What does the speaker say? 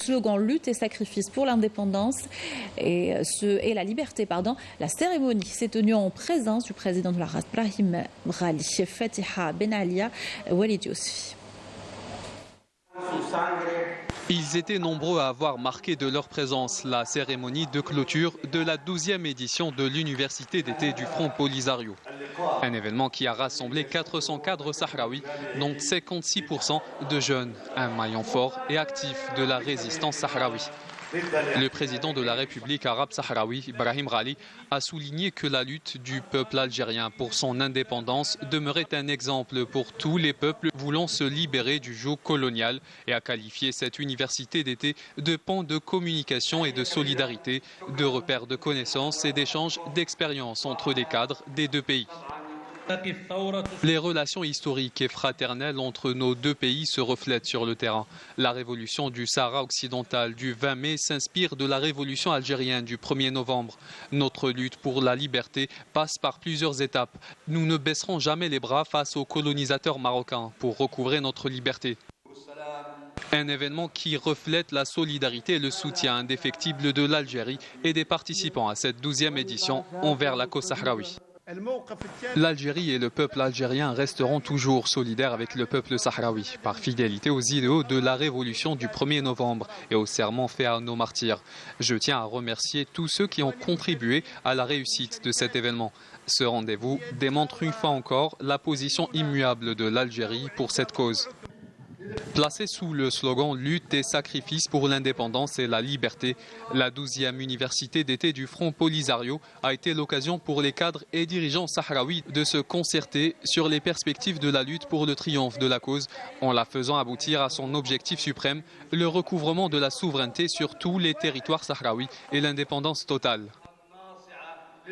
Slogan lutte et sacrifice pour l'indépendance et la liberté. La cérémonie s'est tenue en présence du président de la race Brahim Ghali, Fatiha Ben Alia, Walid Yousfi. Ils étaient nombreux à avoir marqué de leur présence la cérémonie de clôture de la 12e édition de l'Université d'été du Front Polisario. Un événement qui a rassemblé 400 cadres sahraouis, dont 56% de jeunes, un maillon fort et actif de la résistance sahraoui. Le président de la République arabe sahraoui, Brahim Ghali, a souligné que la lutte du peuple algérien pour son indépendance demeurait un exemple pour tous les peuples voulant se libérer du joug colonial et a qualifié cette université d'été de pont de communication et de solidarité, de repères de connaissances et d'échanges d'expériences entre les cadres des deux pays. Les relations historiques et fraternelles entre nos deux pays se reflètent sur le terrain. La révolution du Sahara occidental du 20 mai s'inspire de la révolution algérienne du 1er novembre. Notre lutte pour la liberté passe par plusieurs étapes. Nous ne baisserons jamais les bras face aux colonisateurs marocains pour recouvrer notre liberté. Un événement qui reflète la solidarité et le soutien indéfectible de l'Algérie et des participants à cette 12e édition envers la cause sahraoui. L'Algérie et le peuple algérien resteront toujours solidaires avec le peuple sahraoui, par fidélité aux idéaux de la révolution du 1er novembre et au serment fait à nos martyrs. Je tiens à remercier tous ceux qui ont contribué à la réussite de cet événement. Ce rendez-vous démontre une fois encore la position immuable de l'Algérie pour cette cause. Placée sous le slogan « Lutte et sacrifice pour l'indépendance et la liberté », la 12e université d'été du Front Polisario a été l'occasion pour les cadres et dirigeants sahraouis de se concerter sur les perspectives de la lutte pour le triomphe de la cause, en la faisant aboutir à son objectif suprême, le recouvrement de la souveraineté sur tous les territoires sahraouis et l'indépendance totale.